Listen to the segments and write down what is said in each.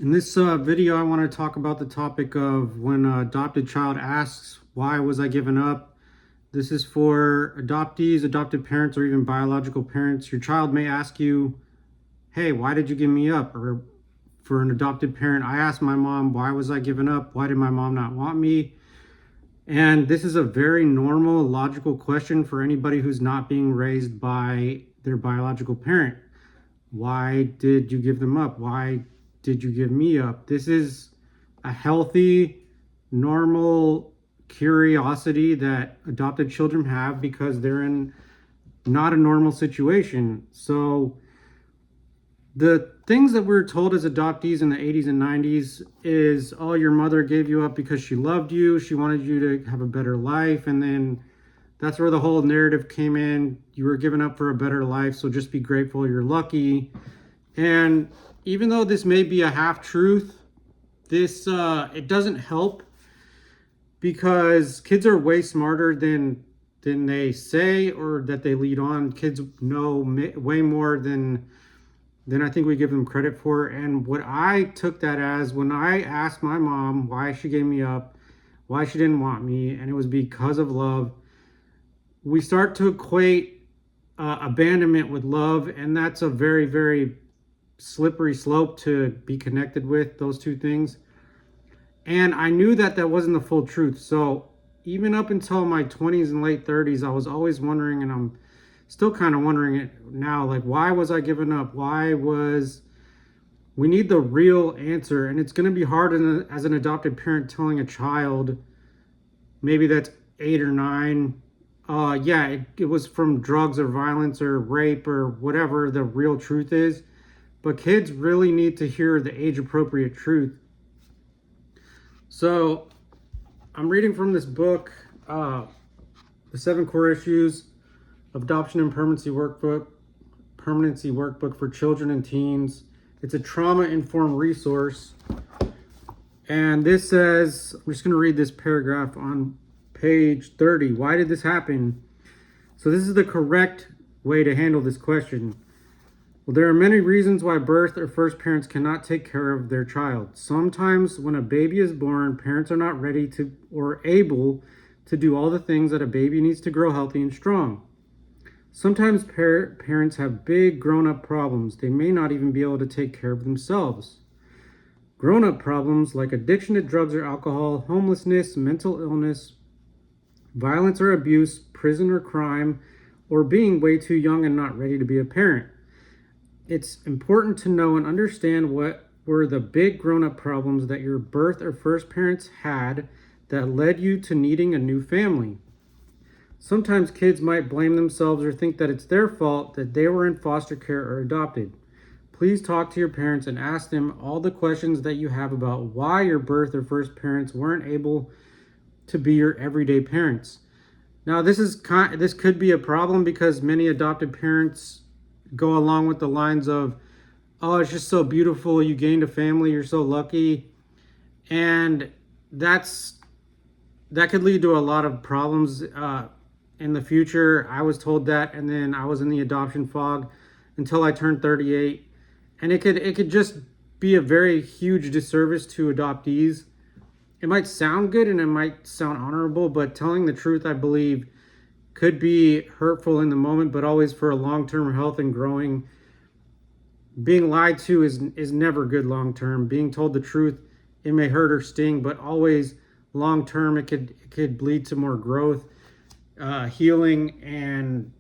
In this video, I want to talk about the topic of when an adopted child asks, why was I given up? This is for adoptees, adopted parents, or even biological parents. Your child may ask you, hey, why did you give me up? Or for an adopted parent, I asked my mom, why was I given up? Why did my mom not want me? And this is a very normal, logical question for anybody who's not being raised by their biological parent. Why did you give them up? Why did you give me up? This is a healthy, normal curiosity that adopted children have because they're in not a normal situation. So the things that we're told as adoptees in the 80s and 90s is, oh, your mother gave you up because she loved you. She wanted you to have a better life. And then that's where the whole narrative came in. You were given up for a better life, so just be grateful you're lucky. And even though this may be a half-truth, this it doesn't help because kids are way smarter than they say or that they lead on. Kids know way more than I think we give them credit for. And what I took that as, when I asked my mom why she gave me up, why she didn't want me, and it was because of love, we start to equate abandonment with love, and that's a very, very slippery slope to be connected with, those two things. And I knew that that wasn't the full truth. So even up until my 20s and late 30s, I was always wondering, and I'm still kind of wondering it now, like, why was I given up? We need the real answer. And it's going to be hard as an adopted parent telling a child, maybe that's 8 or 9, it was from drugs or violence or rape or whatever the real truth is. But kids really need to hear the age-appropriate truth. So I'm reading from this book, The 7 Core Issues of Adoption and Permanency Workbook for children and teens. It's a trauma-informed resource. And this says, I'm just going to read this paragraph on page 30. Why did this happen? So this is the correct way to handle this question. Well, there are many reasons why birth or first parents cannot take care of their child. Sometimes when a baby is born, parents are not ready to or able to do all the things that a baby needs to grow healthy and strong. Sometimes parents have big grown-up problems. They may not even be able to take care of themselves. Grown-up problems like addiction to drugs or alcohol, homelessness, mental illness, violence or abuse, prison or crime, or being way too young and not ready to be a parent. It's important to know and understand what were the big grown-up problems that your birth or first parents had that led you to needing a new family. Sometimes kids might blame themselves or think that it's their fault that they were in foster care or adopted. Please talk to your parents and ask them all the questions that you have about why your birth or first parents weren't able to be your everyday parents. Now, this could be a problem because many adopted parents go along with the lines of, oh, it's just so beautiful, you gained a family, you're so lucky. And that could lead to a lot of problems in the future. I was told that, and then I was in the adoption fog until I turned 38. And it could just be a very huge disservice to adoptees. It might sound good and it might sound honorable, but telling the truth, I believe, could be hurtful in the moment, but always for a long-term health and growing. Being lied to is never good long-term. Being told the truth, it may hurt or sting, but always long-term, it could lead to more growth, healing, and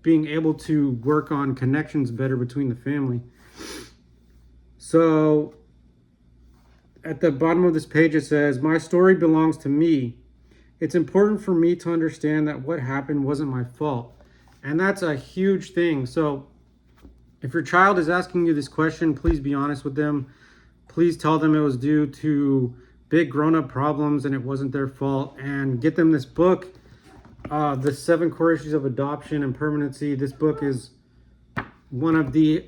being able to work on connections better between the family. So at the bottom of this page, it says, my story belongs to me. It's important for me to understand that what happened wasn't my fault. And that's a huge thing. So if your child is asking you this question, please be honest with them. Please tell them it was due to big grown-up problems and it wasn't their fault. And get them this book, The 7 Core Issues of Adoption and Permanency. This book is one of the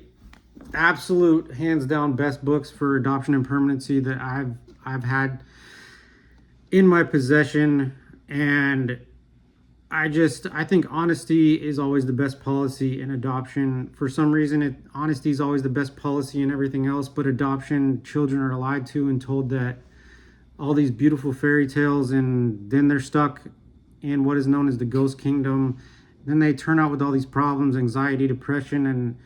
absolute hands-down best books for adoption and permanency that I've had in my possession. And I think honesty is always the best policy in adoption. For some reason, honesty is always the best policy in everything else, but adoption, children are lied to and told that all these beautiful fairy tales, and then they're stuck in what is known as the ghost kingdom. Then they turn out with all these problems, anxiety, depression, and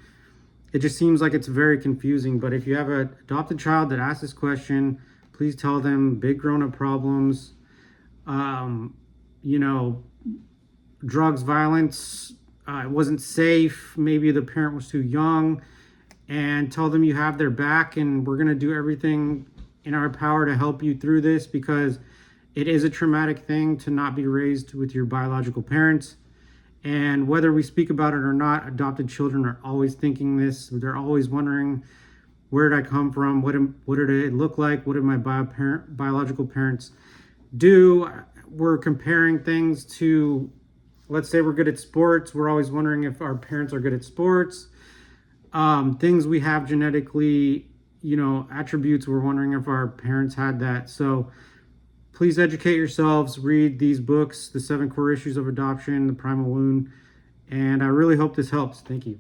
it just seems like it's very confusing. But if you have an adopted child that asks this question, please tell them big grown-up problems, you know, drugs, violence, it wasn't safe, maybe the parent was too young, and tell them you have their back and we're going to do everything in our power to help you through this, because it is a traumatic thing to not be raised with your biological parents. And whether we speak about it or not, adopted children are always thinking this. They're always wondering, where did I come from? What did it look like? What did my biological parents do? We're comparing things to, let's say we're good at sports. We're always wondering if our parents are good at sports. Things we have genetically, attributes, we're wondering if our parents had that. So please educate yourselves, read these books, The 7 Core Issues of Adoption, The Primal Wound, and I really hope this helps. Thank you.